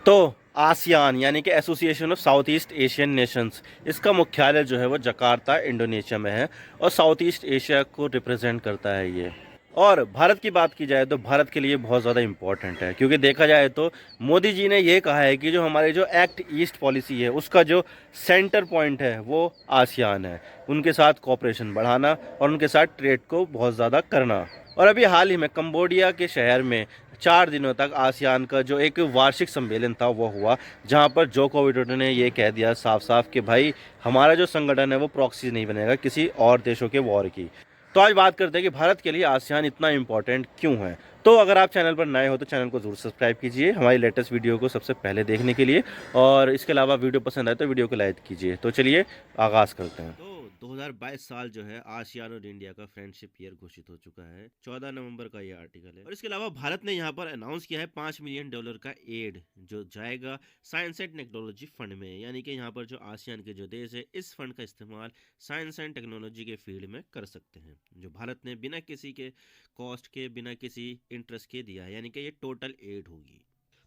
तो आसियान यानी कि association of south east Asian Nations, इसका मुख्यालय जो है वो जकार्ता इंडोनेशिया में है और साउथ ईस्ट एशिया को रिप्रेजेंट करता है ये। और भारत की बात की जाए तो भारत के लिए बहुत ज़्यादा इम्पोर्टेंट है, क्योंकि देखा जाए तो मोदी जी ने ये कहा है कि जो हमारी जो एक्ट ईस्ट पॉलिसी है उसका जो सेंटर पॉइंट है वो आसियान है। उनके साथ कोऑपरेशन बढ़ाना और उनके साथ ट्रेड को बहुत ज़्यादा करना। और अभी हाल ही में कंबोडिया के शहर में 4 दिनों तक आसियान का जो एक वार्षिक सम्मेलन था वो हुआ, जहां पर जोको विडोडो ने ये कह दिया साफ साफ कि भाई हमारा जो संगठन है वो प्रॉक्सी नहीं बनेगा किसी और देशों के वॉर की। तो आज बात करते हैं कि भारत के लिए आसियान इतना इम्पोर्टेंट क्यों है। तो अगर आप चैनल पर नए हो तो चैनल को जरूर सब्सक्राइब कीजिए हमारी लेटेस्ट वीडियो को सबसे पहले देखने के लिए, और इसके अलावा वीडियो पसंद आए तो वीडियो को लाइक कीजिए। तो चलिए आगाज करते हैं। तो 2022 साल जो है आसियान और इंडिया का फ्रेंडशिप ईयर घोषित हो चुका है। 14 नवंबर का ये आर्टिकल है। और इसके अलावा भारत ने यहाँ पर अनाउंस किया है $5 मिलियन का एड जो जाएगा साइंस एंड टेक्नोलॉजी फंड में, यानी कि यहाँ पर जो आसियान के जो देश है इस फंड का इस्तेमाल साइंस एंड टेक्नोलॉजी के फील्ड में कर सकते हैं, जो भारत ने बिना किसी के कॉस्ट के बिना किसी इंटरेस्ट के दिया है, यानी कि ये टोटल एड होगी।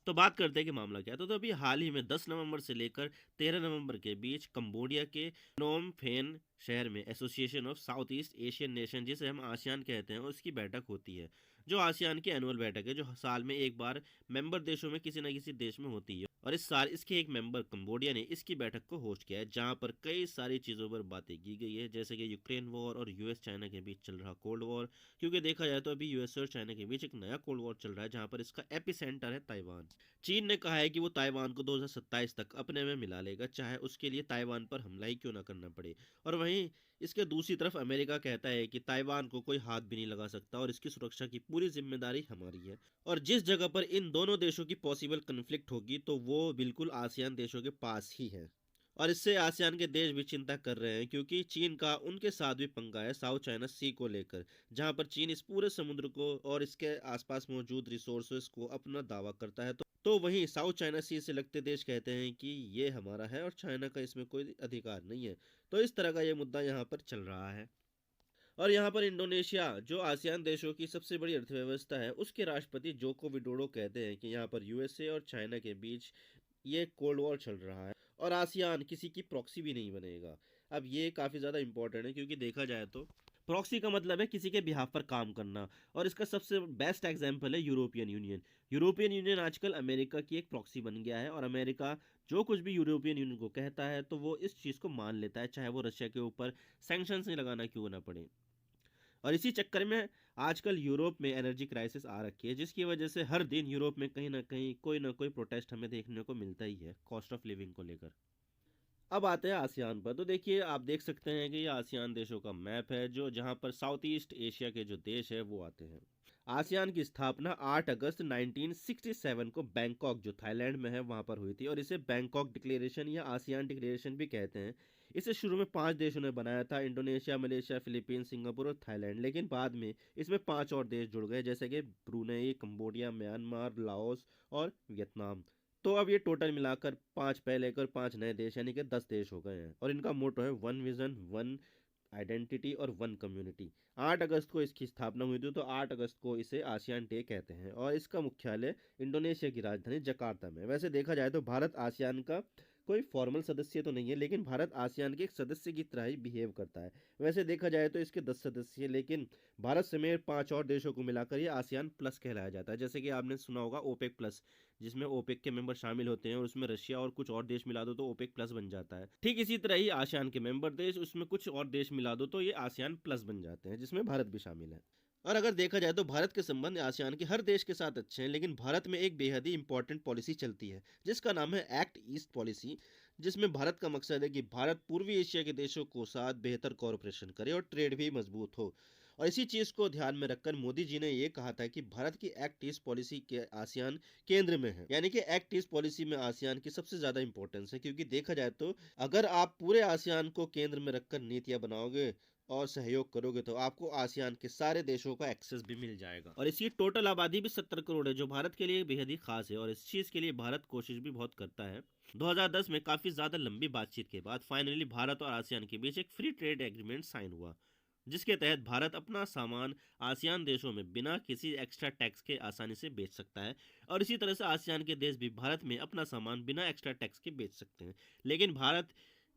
तो बात करते हैं कि मामला क्या है। तो अभी हाल ही में 10 नवंबर से लेकर 13 नवंबर के बीच कंबोडिया के नोम फेन शहर में association of south east Asian nation, जिसे हम आसियान कहते हैं, उसकी बैठक होती है, जो आसियान की एनुअल बैठक है, जो साल में एक बार मेंबर देशों में किसी न किसी देश में होती है। और इस साल इसके एक मेंबर कंबोडिया ने इसकी बैठक को होस्ट किया है, जहां पर कई सारी चीज़ों पर बातें की गई है, जैसे कि यूक्रेन वॉर और यूएस चाइना के बीच चल रहा कोल्ड वॉर, क्योंकि देखा जाए तो अभी यूएस और चाइना के बीच एक नया कोल्ड वॉर चल रहा है, जहां पर इसका एपी सेंटर है ताइवान। चीन ने कहा है कि वो ताइवान को 2027 तक अपने में मिला लेगा, चाहे उसके लिए ताइवान पर हमला ही क्यों ना करना पड़े। और वहीं इसके दूसरी तरफ अमेरिका कहता है कि ताइवान को कोई हाथ भी नहीं लगा सकता और इसकी सुरक्षा की पूरी जिम्मेदारी हमारी है। और जिस जगह पर इन दोनों देशों की पॉसिबल कन्फ्लिक्ट होगी तो वो बिल्कुल आसियान देशों के पास ही है। और इससे आसियान के देश भी चिंता कर रहे हैं, क्योंकि चीन का उनके साथ भी पंगा है साउथ चाइना सी को लेकर, जहां पर चीन इस पूरे समुद्र को और इसके आसपास मौजूद रिसोर्सेज को अपना दावा करता है। तो वहीं साउथ चाइना सी से लगते देश कहते हैं कि ये हमारा है और चाइना का इसमें कोई अधिकार नहीं है। तो इस तरह का ये मुद्दा यहाँ पर चल रहा है। और यहाँ पर इंडोनेशिया, जो आसियान देशों की सबसे बड़ी अर्थव्यवस्था है, उसके राष्ट्रपति जोको विडोडो कहते हैं कि यहाँ पर यूएसए और चाइना के बीच ये कोल्ड वॉर चल रहा है और आसियान किसी की प्रॉक्सी भी नहीं बनेगा। अब ये काफ़ी ज़्यादा इंपॉर्टेंट है, क्योंकि देखा जाए तो प्रॉक्सी का मतलब है किसी के बिहाफ पर काम करना, और इसका सबसे बेस्ट एग्जांपल है यूरोपियन यूनियन। यूरोपियन यूनियन आजकल अमेरिका की एक प्रॉक्सी बन गया है, और अमेरिका जो कुछ भी यूरोपियन यूनियन को कहता है तो वो इस चीज़ को मान लेता है, चाहे वो रशिया के ऊपर सैंक्शंस नहीं लगाना क्यों ना पड़े। और इसी चक्कर में आजकल यूरोप में एनर्जी क्राइसिस आ रखी है, जिसकी वजह से हर दिन यूरोप में कहीं ना कोई प्रोटेस्ट हमें देखने को मिलता ही है कॉस्ट ऑफ लिविंग को लेकर। अब आते हैं आसियान पर। तो देखिए आप देख सकते हैं कि ये आसियान देशों का मैप है, जो जहां पर साउथ ईस्ट एशिया के जो देश है वो आते हैं। आसियान की स्थापना 8 अगस्त 1967 को बैंकॉक, जो थाईलैंड में है, वहां पर हुई थी, और इसे बैंकॉक डिक्लेरेशन या आसियान डिक्लेरेशन भी कहते हैं। इसे शुरू में 5 देशों ने बनाया था, इंडोनेशिया, मलेशिया, फिलीपींस, सिंगापुर और थाईलैंड, लेकिन बाद में इसमें 5 और देश जुड़ गए, जैसे कि ब्रुनेई, कंबोडिया, म्यांमार, लाओस और वियतनाम। तो अब ये टोटल मिलाकर 5 पहले और 5 नए देश, यानी कि 10 देश हो गए हैं, और इनका मोटो है वन विजन, वन आइडेंटिटी और वन कम्युनिटी। 8 अगस्त को इसकी स्थापना हुई थी, तो 8 अगस्त को इसे आसियान डे कहते हैं, और इसका मुख्यालय इंडोनेशिया की राजधानी जकार्ता में। वैसे देखा जाए तो भारत आसियान का कोई फॉर्मल सदस्य तो नहीं है, लेकिन भारत आसियान के एक सदस्य की तरह ही बिहेव करता है। वैसे देखा जाए तो इसके 10 सदस्य हैं, लेकिन भारत समेत 5 और देशों को मिलाकर ये आसियान प्लस कहलाया जाता है। जैसे कि आपने सुना होगा ओपेक प्लस, जिसमें ओपेक के मेंबर शामिल होते हैं, और उसमें रशिया और कुछ और देश मिला दो तो ओपेक प्लस बन जाता है। ठीक इसी तरह ही आसियान के मेंबर देश, उसमें कुछ और देश मिला दो तो ये आसियान प्लस बन जाते हैं, जिसमें भारत भी शामिल है। और अगर देखा जाए तो भारत के संबंध आसियान के हर देश के साथ अच्छे हैं, लेकिन भारत में एक बेहद ही इंपॉर्टेंट पॉलिसी चलती है, जिसका नाम है एक्ट ईस्ट पॉलिसी, जिसमें भारत का मकसद है कि भारत पूर्वी एशिया के देशों को साथ बेहतर कोऑपरेशन करे और ट्रेड भी मजबूत हो। और इसी चीज़ को ध्यान में रखकर मोदी जी ने ये कहा था कि भारत की एक्ट ईस्ट पॉलिसी के आसियान केंद्र में है, यानी कि एक्ट ईस्ट पॉलिसी में आसियान की सबसे ज़्यादा इंपॉर्टेंस है, क्योंकि देखा जाए तो अगर आप पूरे आसियान को केंद्र में रखकर नीतियाँ बनाओगे और सहयोग करोगे तो आपको आसियान के सारे देशों का एक्सेस भी मिल जाएगा। और इसकी टोटल आबादी भी 70 करोड़ है, जो भारत के लिए बेहद ही खास है, और इस चीज़ के लिए भारत कोशिश भी बहुत करता है। 2010 में काफ़ी ज़्यादा लंबी बातचीत के बाद फाइनली भारत और आसियान के बीच एक फ्री ट्रेड एग्रीमेंट साइन हुआ, जिसके तहत भारत अपना सामान आसियान देशों में बिना किसी एक्स्ट्रा टैक्स के आसानी से बेच सकता है, और इसी तरह से आसियान के देश भी भारत में अपना सामान बिना एक्स्ट्रा टैक्स के बेच सकते हैं। लेकिन भारत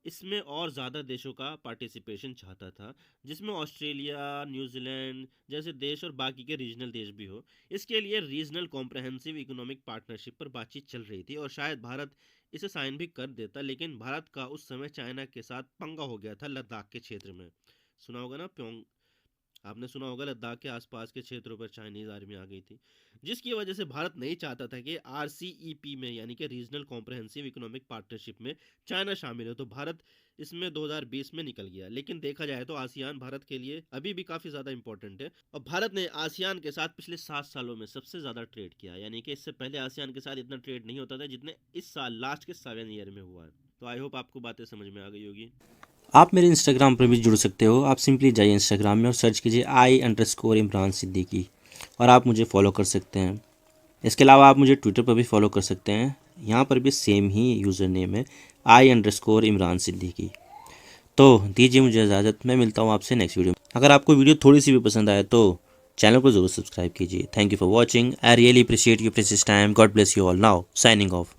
इसमें और ज़्यादा देशों का पार्टिसिपेशन चाहता था, जिसमें ऑस्ट्रेलिया, न्यूजीलैंड जैसे देश और बाकी के रीजनल देश भी हो। इसके लिए रीजनल कॉम्प्रहेंसिव इकोनॉमिक पार्टनरशिप पर बातचीत चल रही थी और शायद भारत इसे साइन भी कर देता, लेकिन भारत का उस समय चाइना के साथ पंगा हो गया था लद्दाख के क्षेत्र में। सुना होगा ना, आपने सुना होगा लद्दाख के आसपास के क्षेत्रों पर चाइनीज आर्मी आ गई थी, जिसकी वजह से भारत नहीं चाहता था कि आरसीईपी में यानी कि रीजनल कॉम्प्रहेंसिव इकोनॉमिक पार्टनरशिप में चाइना शामिल हो। तो भारत इसमें 2020 में निकल गया। लेकिन देखा जाए तो आसियान भारत के लिए अभी भी काफ़ी ज़्यादा इंपॉर्टेंट है, और भारत ने आसियान के साथ पिछले 7 सालों में सबसे ज़्यादा ट्रेड किया, यानी कि इससे पहले आसियान के साथ इतना ट्रेड नहीं होता था जितने इस साल लास्ट के 7 ईयर में हुआ है। तो आई होप आपको बातें समझ में आ गई होगी। आप मेरे इंस्टाग्राम पर भी जुड़ सकते हो। आप सिंपली जाइए इंस्टाग्राम में और सर्च कीजिए I_इमरान सिद्दीकी, और आप मुझे फॉलो कर सकते हैं। इसके अलावा आप मुझे ट्विटर पर भी फॉलो कर सकते हैं, यहाँ पर भी सेम ही यूज़र नेम है I_इमरान सिद्दीकी। तो दीजिए मुझे इजाज़त, मैं मिलता हूँ आपसे नेक्स्ट वीडियो में। अगर आपको वीडियो थोड़ी सी भी पसंद आए तो चैनल को ज़रूर सब्सक्राइब कीजिए। Thank you for watching. I really appreciate your precious time. God bless you all. Now signing off.